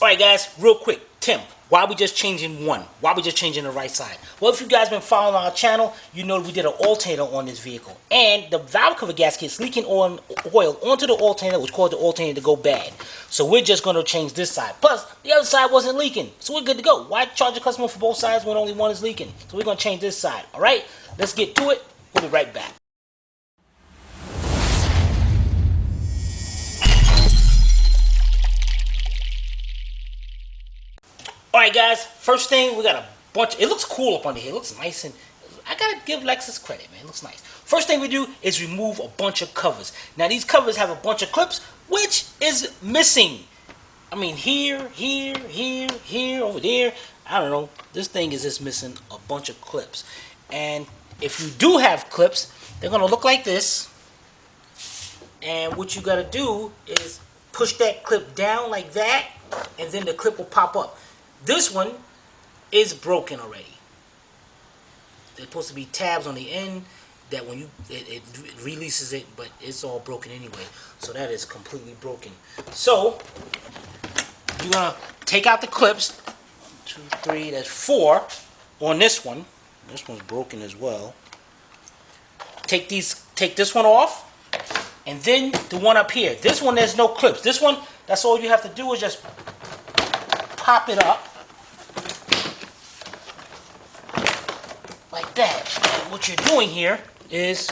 Alright guys, real quick, Tim, why we just changing one? Why we just changing the right side? Well, if you guys been following our channel, you know we did an alternator on this vehicle. And the valve cover gasket is leaking oil onto the alternator, which caused the alternator to go bad. So we're just going to change this side. Plus, the other side wasn't leaking. So we're good to go. Why charge a customer for both sides when only one is leaking? So we're going to change this side. Alright, let's get to it. We'll be right back. Alright guys, first thing, we got a bunch, it looks cool up under here, it looks nice, and I gotta give Lexus credit, man, it looks nice. First thing we do is remove a bunch of covers. Now these covers have a bunch of clips, which is missing. I mean, here, over there, I don't know, this thing is just missing a bunch of clips. And if you do have clips, they're gonna look like this. And what you gotta do is push that clip down like that, and then the clip will pop up. This one is broken already. There's supposed to be tabs on the end that when you it releases it, but it's all broken anyway. So that is completely broken. So you're gonna take out the clips. 1, 2, 3, that's 4 on this one. This one's broken as well. Take this one off, and then the one up here. This one there's no clips. This one, that's all you have to do is just pop it up. Like that. And what you're doing here is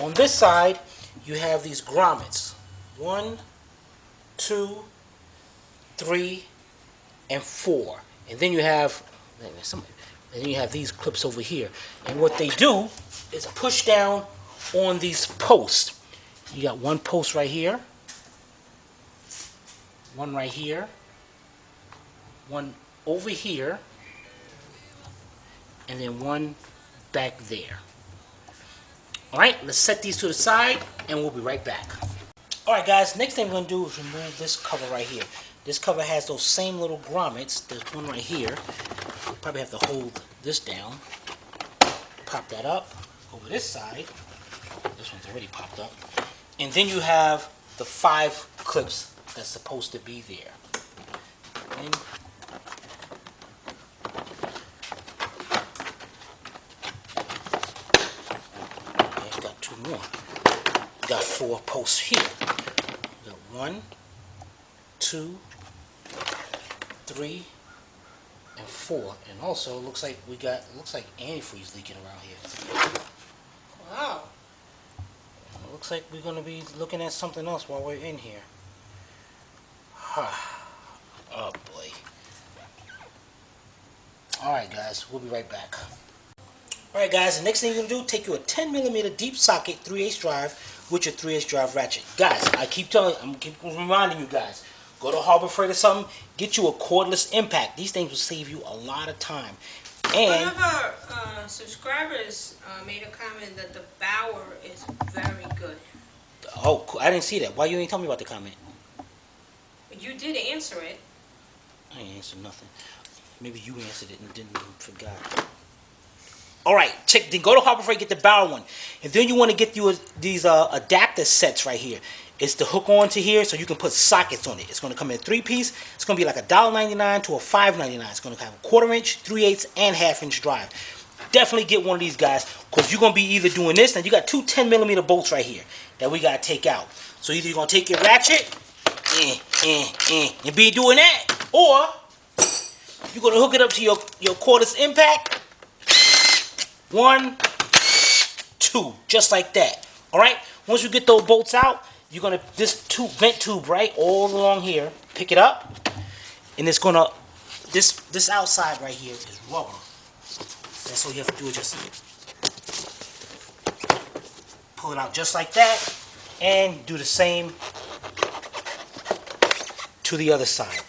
on this side you have these grommets. 1, 2, 3, and 4. And then you have these clips over here. And what they do is push down on these posts. You got one post right here, one right here, one over here, and then one back there. Alright, let's set these to the side and we'll be right back. Alright guys, next thing we're going to do is remove this cover right here. This cover has those same little grommets. There's one right here. You probably have to hold this down. Pop that up over this side. This one's already popped up. And then you have the 5 clips that's supposed to be there. And more. We got 4 posts here. We got 1, 2, 3, and 4. And also looks like we got antifreeze leaking around here. Wow. Looks like we're gonna be looking at something else while we're in here. Oh boy. Alright guys, we'll be right back. Alright guys, the next thing you're going to do, take you a 10mm deep socket 3/8 drive with your 3/8 drive ratchet. Guys, I'm keep reminding you guys, go to Harbor Freight or something, get you a cordless impact. These things will save you a lot of time. And one of our subscribers made a comment that the Bauer is very good. oh, I didn't see that. Why you ain't tell me about the comment? You did answer it. I ain't answered nothing. Maybe you answered it and didn't forgot. Alright, then go to Harbor Freight, get the Bauer one. And then you want to get you these adapter sets right here. It's to hook on to here so you can put sockets on it. It's going to come in 3-piece. It's going to be like $1.99 to $5.99. It's going to have a 1/4 inch, 3/8, and 1/2 inch drive. Definitely get one of these guys because you're going to be either doing this, and you got 2 10mm bolts right here that we got to take out. So either you're going to take your ratchet and be doing that, or you're going to hook it up to your cordless impact. 1, 2, just like that. Alright, once you get those bolts out, you're gonna this vent tube right all along here, pick it up, and it's gonna this outside right here is rubber. That's all you have to do is just pull it out just like that, and do the same to the other side.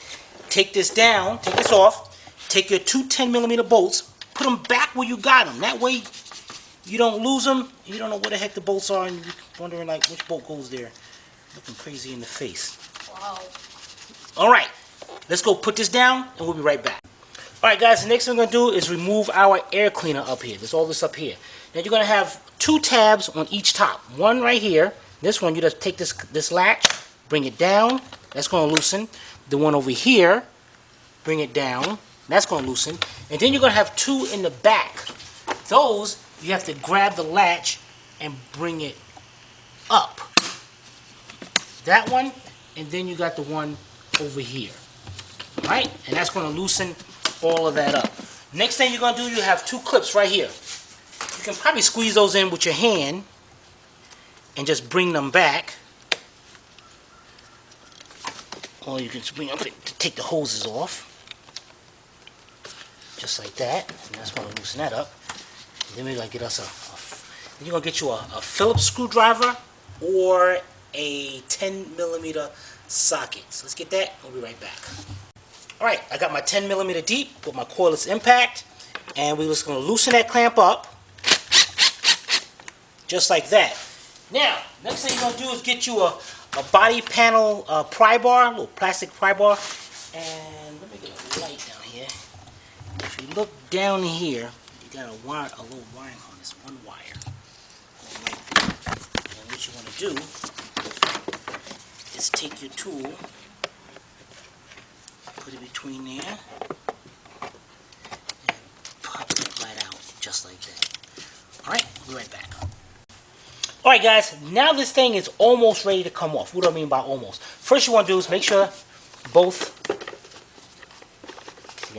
Take this down, take this off, take your 2 10mm bolts. Put them back where you got them. That way you don't lose them. You don't know where the heck the bolts are, and you're wondering like which bolt goes there. Looking crazy in the face. Wow. Alright, let's go put this down and we'll be right back. Alright guys, the next thing we're going to do is remove our air cleaner up here. There's all this up here. Now you're going to have 2 tabs on each top. One right here. This one you just take this latch, bring it down. That's going to loosen. The one over here bring it down. That's going to loosen. And then you're going to have two in the back. Those, you have to grab the latch and bring it up. That one, and then you got the one over here. Alright? And that's going to loosen all of that up. Next thing you're going to do, you have two clips right here. You can probably squeeze those in with your hand and just bring them back. Or you can bring them to take the hoses off. Just like that. And that's going to loosen that up. And then we're going to get us then you're going to get you a Phillips screwdriver or a 10mm socket. So let's get that. We'll be right back. Alright, I got my 10mm deep with my cordless impact. And we're just going to loosen that clamp up. Just like that. Now, next thing you're going to do is get you a body panel pry bar, a little plastic pry bar. And let me get a light down here. If you look down here, you got a little wiring on this one wire. And what you want to do is take your tool, put it between there, and pop it right out, just like that. Alright, we'll be right back. Alright guys, now this thing is almost ready to come off. What do I mean by almost? First you want to do is make sure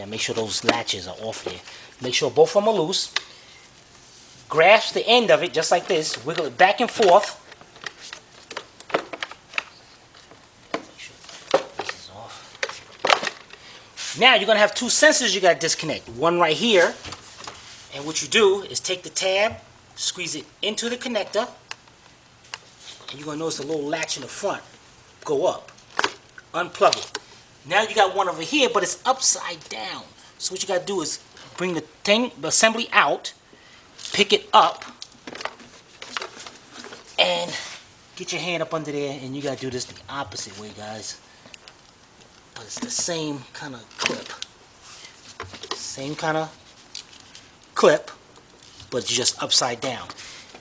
make sure those latches are off there. Make sure both of them are loose. Grasp the end of it just like this. Wiggle it back and forth. Make sure this is off. Now you're going to have two sensors you got to disconnect. One right here. And what you do is take the tab, squeeze it into the connector. And you're going to notice the little latch in the front go up. Unplug it. Now you got one over here, but it's upside down. So what you got to do is bring the assembly out, pick it up, and get your hand up under there, and you got to do this the opposite way, guys. But it's the same kind of clip. Same kind of clip, but it's just upside down.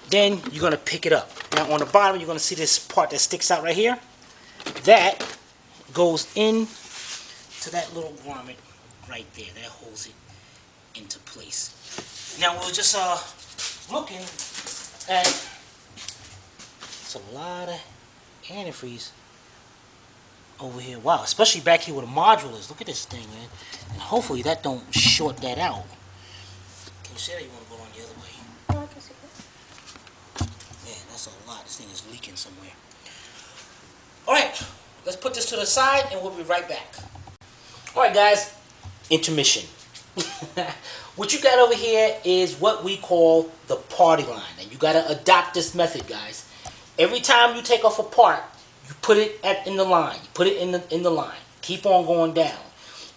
Then you're going to pick it up. Now on the bottom, you're going to see this part that sticks out right here. That goes in to that little grommet right there. That holds it into place. Now we were just looking at, it's a lot of antifreeze over here. Wow, especially back here where the module is. Look at this thing, man. And hopefully that don't short that out. Can you see that? You want to go on the other way? Oh, I can see that. Man, that's a lot. This thing is leaking somewhere. Alright, let's put this to the side and we'll be right back. Alright guys, intermission. What you got over here is what we call the party line. And you got to adopt this method, guys. Every time you take off a part, you put it in the line. You put it in the line. Keep on going down.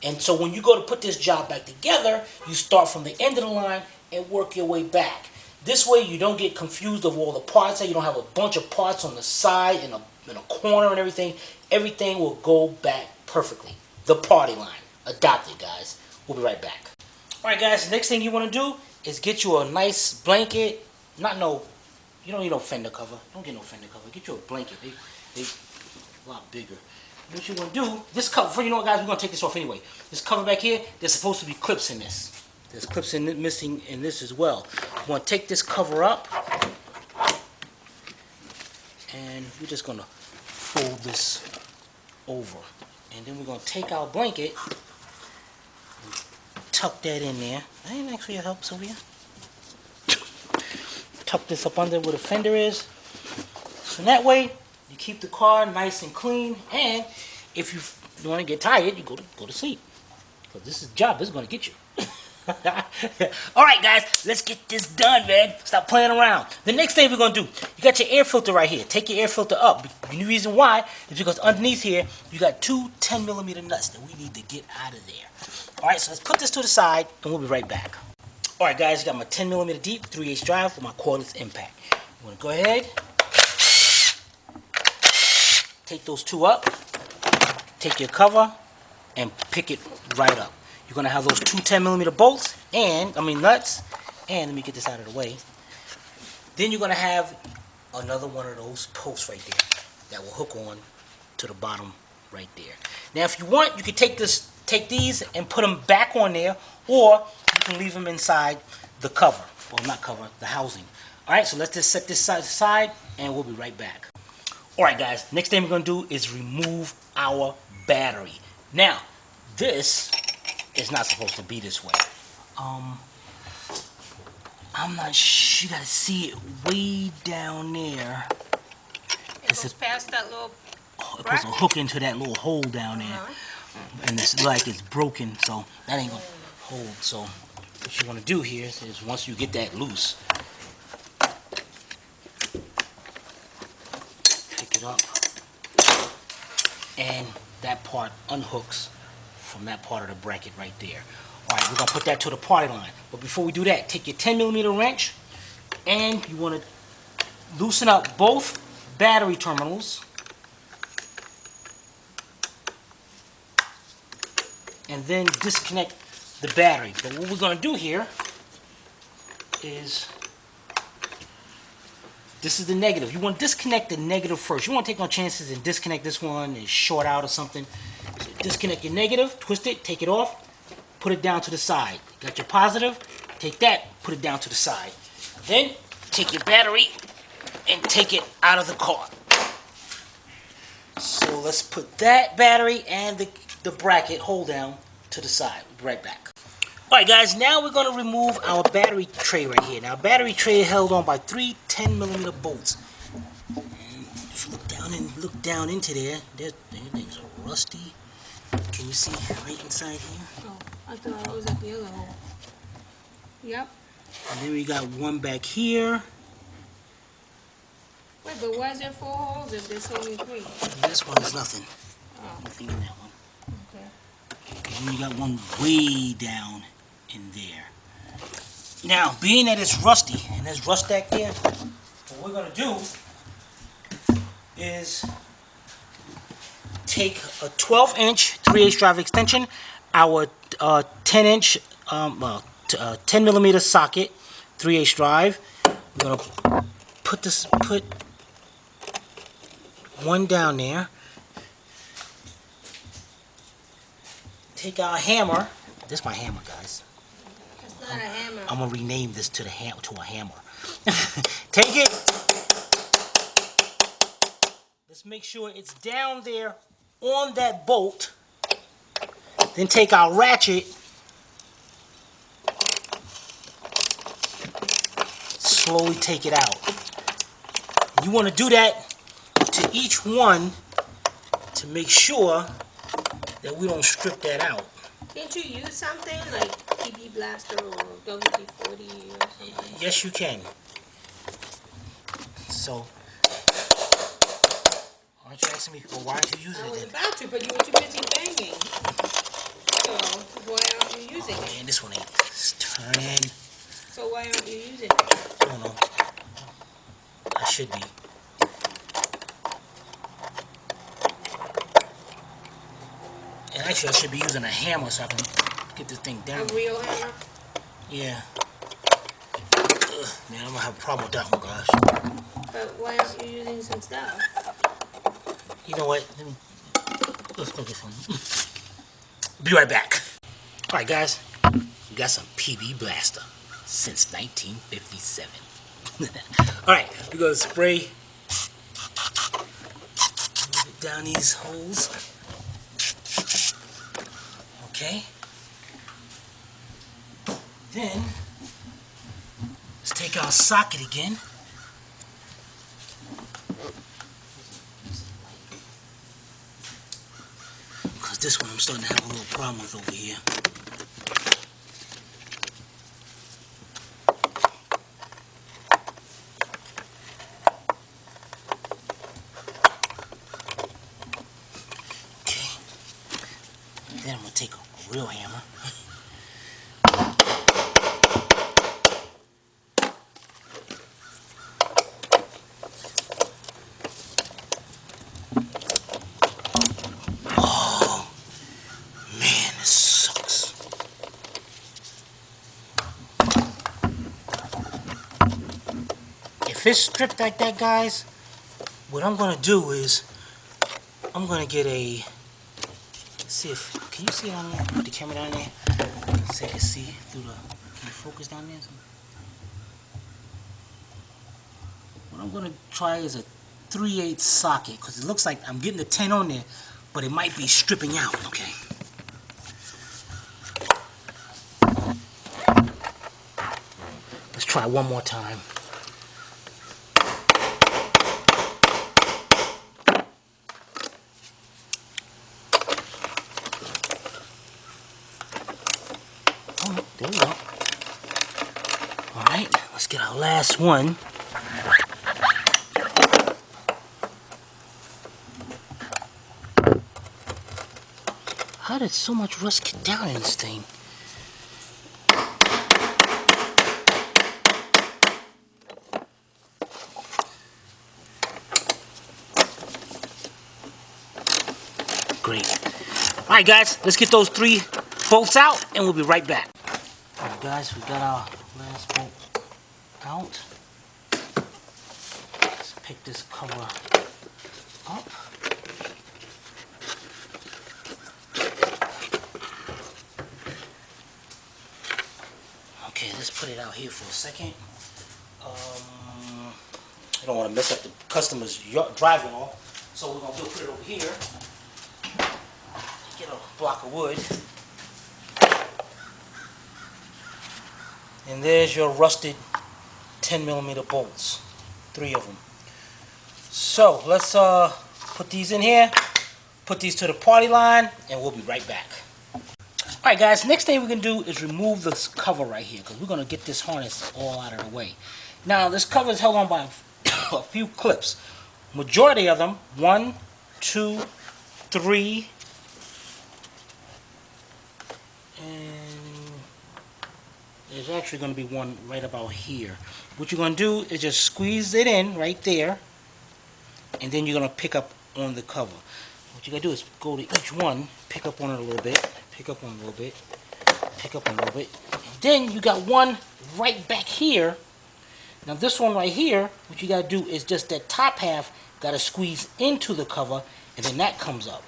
And so when you go to put this job back together, you start from the end of the line and work your way back. This way you don't get confused of all the parts. You don't have a bunch of parts on the side in a corner and everything. Everything will go back perfectly. The party line. Adopt it, guys. We'll be right back. Alright guys, the next thing you want to do is get you a nice blanket. You don't need no fender cover. Don't get no fender cover. Get you a blanket. They a lot bigger. What you want to do, this cover, you know what guys, we're going to take this off anyway. This cover back here, there's supposed to be clips in this. There's clips missing in this as well. You want to take this cover up. And we're just going to fold this over. And then we're going to take our blanket and tuck that in there. That ain't actually help, Sylvia. Tuck this up under where the fender is. So that way, you keep the car nice and clean. And if you want to get tired, you go to sleep. Because this is job, this is going to get you. Alright guys, let's get this done, man. Stop playing around. The next thing we're going to do, you got your air filter right here. Take your air filter up. The reason why is because underneath here, you got two 10mm nuts that we need to get out of there. Alright, so let's put this to the side and we'll be right back. Alright guys, you got my 10mm deep 3/8 drive with my cordless impact. You want to go ahead, take those two up, take your cover, and pick it right up. You're going to have those two 10mm bolts, nuts, and let me get this out of the way. Then you're going to have another one of those posts right there that will hook on to the bottom right there. Now if you want, you can take this take these and put them back on there, or you can leave them inside the cover. Well, not cover, the housing. Alright, so let's just set this aside and we'll be right back. Alright guys, next thing we're going to do is remove our battery. Now, this is not supposed to be this way. I'm not sure. You gotta see it way down there. It goes past that little it puts a hook into that little hole down there. And it's like it's broken, so that ain't gonna hold. So what you wanna do here is once you get that loose, pick it up, and that part unhooks from that part of the bracket right there. Alright, we're gonna put that to the party line. But before we do that, take your 10mm wrench and you wanna loosen up both battery terminals. And then disconnect the battery. But what we're going to do here is, this is the negative. You want to disconnect the negative first. You want to take no chances and disconnect this one and short out or something. So disconnect your negative, twist it, take it off, put it down to the side. Got your positive, take that, put it down to the side. Then take your battery and take it out of the car. So let's put that battery and the bracket hold down to the side. We'll be right back. Alright guys, now we're going to remove our battery tray right here. Now battery tray is held on by 3 10mm bolts. And if you look down into there, things are rusty. Can you see right inside here? Oh, I thought it was at the other hole. Yep. And then we got one back here. Wait, but why is there 4 holes if there's only 3? This one is nothing. Oh. Nothing in that one. Okay. And then you got one way down in there. Now, being that it's rusty, and there's rust back there, what we're going to do is take a 12-inch 3/8 drive extension, our 10-inch, 10mm socket, 3/8 drive. We're going to put one down there. Take our hammer. This is my hammer, guys. It's not a hammer. I'm gonna rename this to a hammer. Take it. Let's make sure it's down there on that bolt. Then take our ratchet. Slowly take it out. You want to do that to each one to make sure that we don't strip that out. Can't you use something like PB Blaster or WD-40 or something? Yes, you can. So, aren't you asking me, well, why aren't you using I it was then? about to, but you were too busy banging. So, why aren't you using it? Man, this one ain't. Just turn in. So why aren't you using it? I don't know. I should be. And actually, I should be using a hammer so I can get this thing down. A real hammer? Yeah. Ugh, man, I'm gonna have a problem with that one, gosh. But why aren't you using some stuff? You know what? Let's go get some. Be right back. All right, guys. We got some PB Blaster since 1957. All right, we're gonna spray down these holes. Okay. Then let's take our socket again. Because this one I'm starting to have a little problem with over here. Okay. Then I'm going to take a real hammer. If it's stripped like that, guys, what I'm going to do is I'm going to get a See if, can you see it on there? Put the camera down there so you can see through the, can you focus down there? What I'm gonna try is a 3/8 socket, because it looks like I'm getting the 10 on there, but it might be stripping out, okay? Let's try one more time. Oh, there we go. Alright, let's get our last one. How did so much rust get down in this thing? Great. Alright guys, let's get those 3 bolts out and we'll be right back. Alright guys, we got our last bolt out. Let's pick this cover up. Okay, let's put it out here for a second. I don't want to mess up the customer's drywall, so we're going to put it over here. Get a block of wood. And there's your rusted 10mm bolts. 3 of them. So let's put these in here, put these to the party line, and we'll be right back. Alright guys, next thing we're going to do is remove this cover right here, because we're going to get this harness all out of the way. Now this cover is held on by a few clips. Majority of them, 1, 2, 3, and there's actually going to be one right about here. What you're going to do is just squeeze it in right there, and then you're going to pick up on the cover. What you got to do is go to each one, pick up on it a little bit, pick up on it a little bit, pick up on it a little bit. And then you got one right back here. Now this one right here, what you got to do is just that top half got to squeeze into the cover, and then that comes up.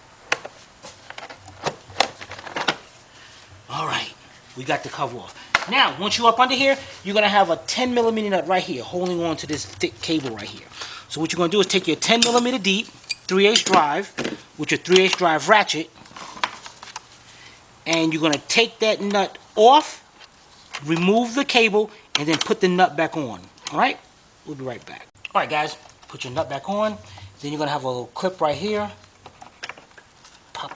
Alright, we got the cover off. Now, once you're up under here, you're going to have a 10mm nut right here holding on to this thick cable right here. So what you're going to do is take your 10mm deep 3/8 drive with your 3/8 drive ratchet, and you're going to take that nut off, remove the cable, and then put the nut back on. Alright? We'll be right back. Alright guys, put your nut back on. Then you're going to have a little clip right here. Pop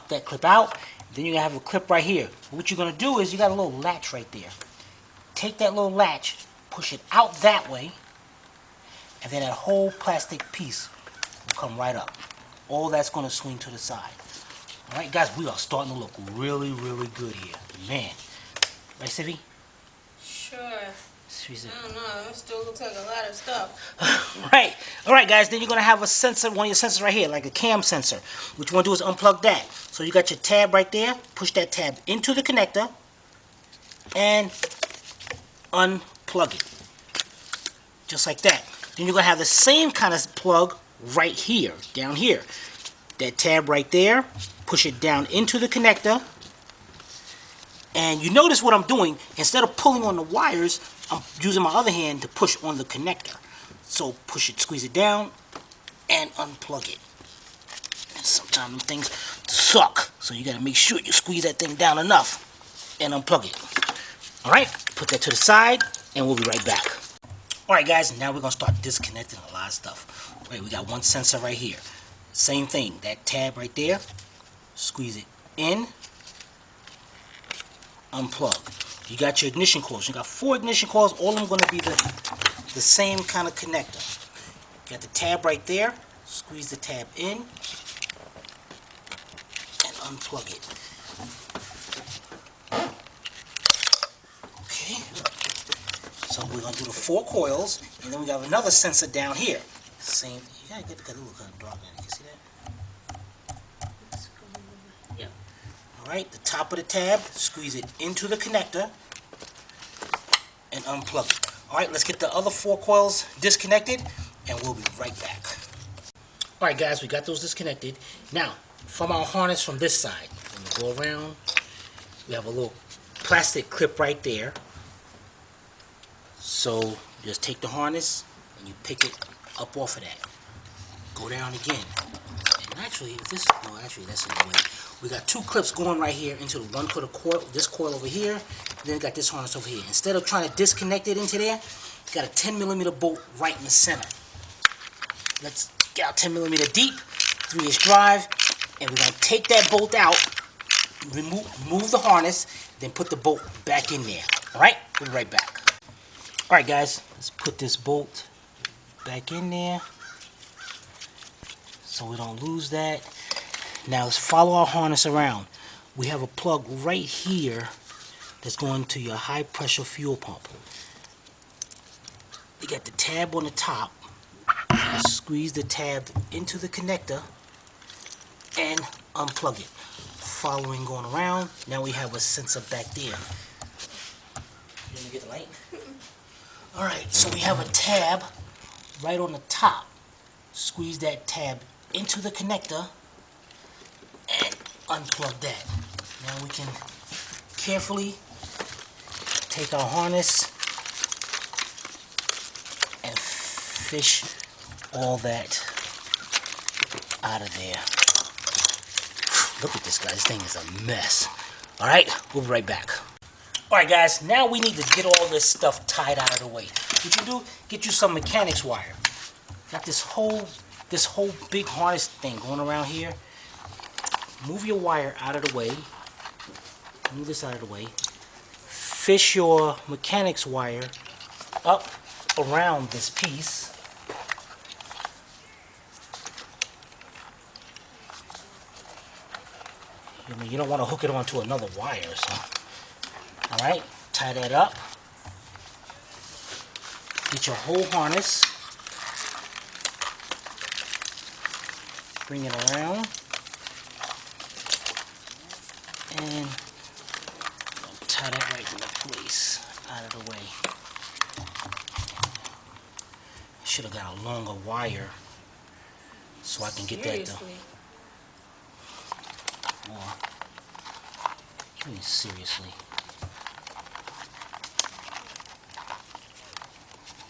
that clip out. Then you're going to have a clip right here. What you're going to do is you got a little latch right there. Take that little latch, push it out that way, and then that whole plastic piece will come right up. All that's going to swing to the side. Alright guys, we are starting to look really, really good here. Man. Right, Sivy? Sure. I don't know. It still looks like a lot of stuff. Right. Alright guys, then you're going to have a sensor, one of your sensors right here, like a cam sensor. What you want to do is unplug that. So you got your tab right there. Push that tab into the connector and unplug it. Just like that. Then you're going to have the same kind of plug right here, down here. That tab right there. Push it down into the connector. And you notice what I'm doing. Instead of pulling on the wires, I'm using my other hand to push on the connector. So push it, squeeze it down, and unplug it. And sometimes things suck. So you got to make sure you squeeze that thing down enough and unplug it. Alright, put that to the side, and we'll be right back. Alright guys, now we're going to start disconnecting a lot of stuff. Alright, we got one sensor right here. Same thing, that tab right there. Squeeze it in. Unplug. You got your ignition coils. You got 4 ignition coils. All of them going to be the same kind of connector. You got the tab right there. Squeeze the tab in and unplug it. Okay. So we're going to do the 4 coils, and then we got another sensor down here. Same. You gotta get the little kind of dark in. You can see that. Alright, the top of the tab, squeeze it into the connector and unplug it. Alright, let's get the other 4 coils disconnected and we'll be right back. Alright guys, we got those disconnected. Now, from our harness from this side, I'm going to go around. We have a little plastic clip right there. So, just take the harness and you pick it up off of that. Go down again. And actually, if this, no, actually that's in the way. We got two clips going right here into the one coil, this coil over here, and then we got this harness over here. Instead of trying to disconnect it into there, you got a 10mm bolt right in the center. Let's get our 10mm deep, 3-inch drive, and we're going to take that bolt out, remove the harness, then put the bolt back in there. Alright, we'll be right back. Alright guys, let's put this bolt back in there so we don't lose that. Now let's follow our harness around. We have a plug right here that's going to your high pressure fuel pump. You got the tab on the top. Squeeze the tab into the connector and unplug it. Following going around, now we have a sensor back there. Let me get the light. Alright, so we have a tab right on the top. Squeeze that tab into the connector and unplug that. Now we can carefully take our harness and fish all that out of there. Look at this, guys. This thing is a mess. Alright, we'll be right back. Alright guys, now we need to get all this stuff tied out of the way. What you do, get you some mechanics wire. Got this whole big harness thing going around here. Move your wire out of the way. Move this out of the way. Fish your mechanics wire up around this piece. You don't want to hook it onto another wire, so. Alright, tie that up. Get your whole harness. Bring it around. And tie that right into place, out of the way. I should have got a longer wire so I can get that done. I mean, seriously.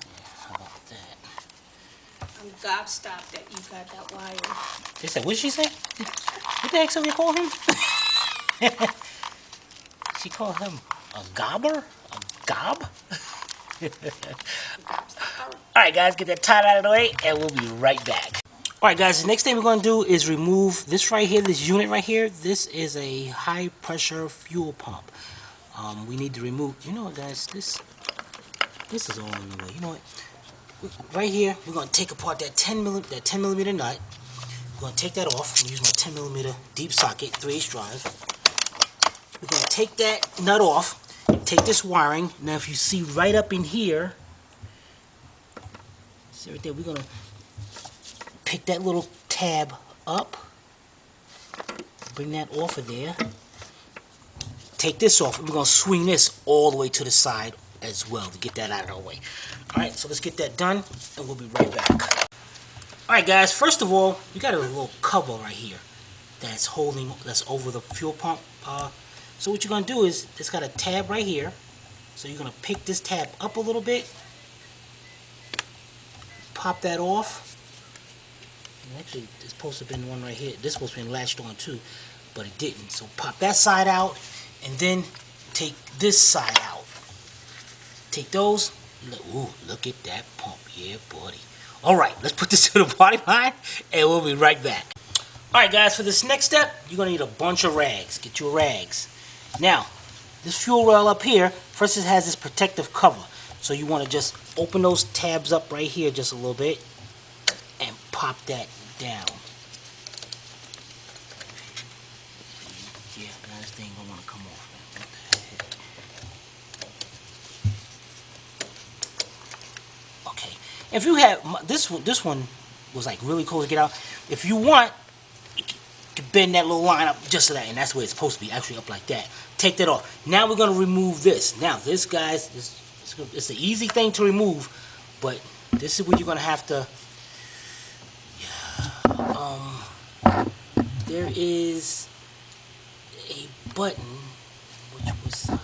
Yeah, how about that? I'm gobstopped that you got that wire. They said, what did she say? What the heck did we call him? She called him a gobber? A gob? Alright guys, get that tied out of the way and we'll be right back. Alright guys, the next thing we're going to do is remove this right here, this unit right here. This is a high pressure fuel pump. We need to remove, you know what guys, this is all in the way. You know what? Right here, we're going to take apart that 10mm nut. We're going to take that off. I'm going to use my 10mm deep socket, 3/8 drive. We're going to take that nut off, take this wiring. Now if you see right up in here, see right there, we're going to pick that little tab up, bring that off of there, take this off, and we're going to swing this all the way to the side as well to get that out of our way. Alright, so let's get that done and we'll be right back. Alright guys, first of all, you got a little cover right here that's over the fuel pump. So what you're going to do is, it's got a tab right here, so you're going to pick this tab up a little bit, pop that off. And actually, there's supposed to have been one right here. This was supposed to have been latched on too, but it didn't. So pop that side out, and then take this side out. Take those. Ooh, look at that pump. Yeah, buddy. Alright, let's put this to the body line, and we'll be right back. Alright guys, for this next step, you're going to need a bunch of rags. Get your rags. Now, this fuel rail up here, first it has this protective cover. So you want to just open those tabs up right here just a little bit and pop that down. Yeah, this thing don't want to come off, man. What the heck? Okay. If you have this one was like really cool to get out. If you want, you can bend that little line up just so that, and that's where it's supposed to be, actually up like that. Take that off. Now we're gonna remove this. Now this, guys, it's an easy thing to remove, but this is where you're gonna have to. Yeah, there is a button. Which side?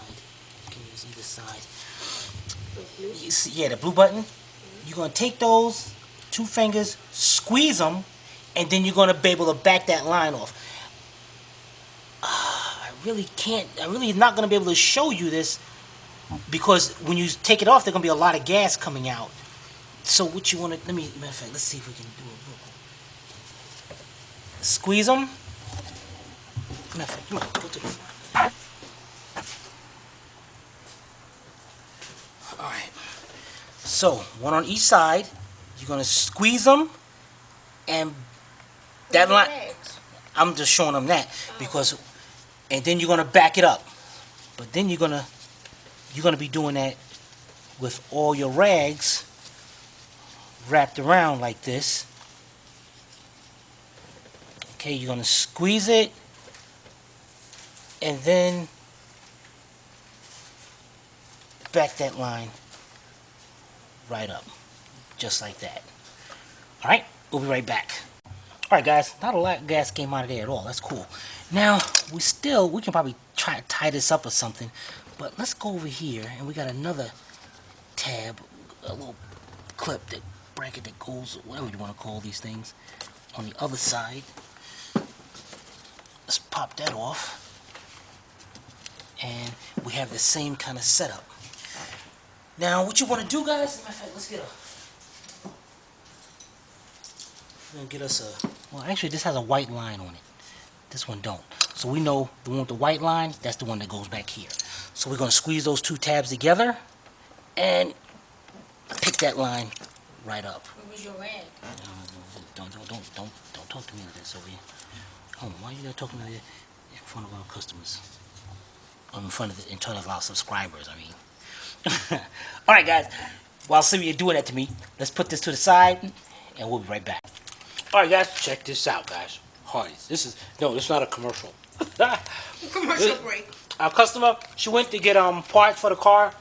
You can use either side. You see, yeah, the blue button. You're going to take those 2 fingers, squeeze them, and then you're going to be able to back that line off. I really not going to be able to show you this because when you take it off, there's going to be a lot of gas coming out. So what you want to, matter of fact, let's see if we can do it real quick. Squeeze them. Matter of fact, come on, go to the front. Alright. So, one on each side. You're going to squeeze them and that line, I'm just showing them that because, and then you're going to back it up. But then you're going to be doing that with all your rags wrapped around like this. Okay, you're going to squeeze it and then back that line right up. Just like that. Alright, we'll be right back. Alright guys, not a lot of gas came out of there at all. That's cool. Now, we can probably try to tie this up or something. But let's go over here and we got another tab, a little clip, that bracket that goes, whatever you want to call these things, on the other side. Let's pop that off. And we have the same kind of setup. Now, what you want to do, guys, matter of fact, let's get us a, well, actually, this has a white line on it. This one don't. So we know the one with the white line, that's the one that goes back here. So we're going to squeeze those 2 tabs together and pick that line right up. What was your rag? Don't talk to me like this over here. Oh, why you gotta talk to me like that in front of our customers? In front of our subscribers, I mean. Alright guys, while Sylvia doing that to me, let's put this to the side and we'll be right back. Alright guys, check this out guys. Hardee's. This is not a commercial. Commercial break. Our customer, she went to get parts for the car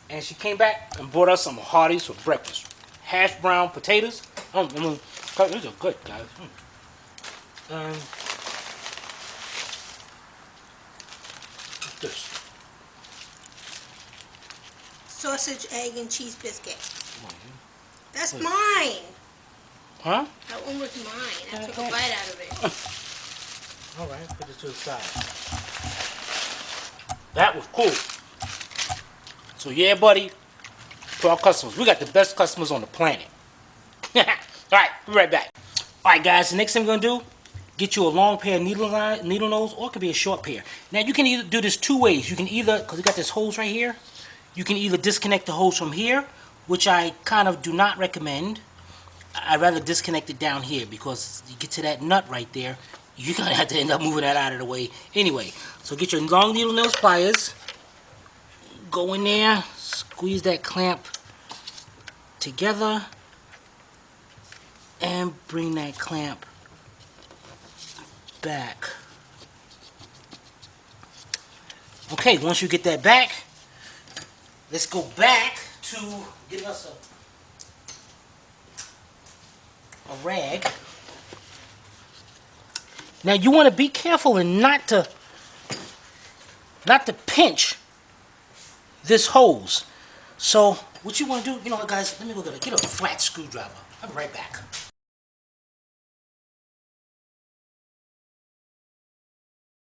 and she came back and brought us some Hardee's for breakfast. Hash brown potatoes. These are good guys. What's this? Sausage, egg, and cheese biscuit. That's mine. Huh? That one was mine. I took a bite out of it. Alright, put this to the side. That was cool. So yeah, buddy, to our customers, we got the best customers on the planet. Alright, be right back. Alright guys, the next thing we're going to do, get you a long pair of needle nose, or it could be a short pair. Now you can either do this 2 ways. You can either, because we got this hose right here, you can either disconnect the hose from here, which I kind of do not recommend. I'd rather disconnect it down here because you get to that nut right there, you're going to have to end up moving that out of the way anyway. So get your long needle nose pliers, go in there, squeeze that clamp together, and bring that clamp back. Okay, once you get that back, let's go back to get us a rag. Now you want to be careful and not to pinch this hose. So what you want to do, guys, let me go get a flat screwdriver. I'll be right back.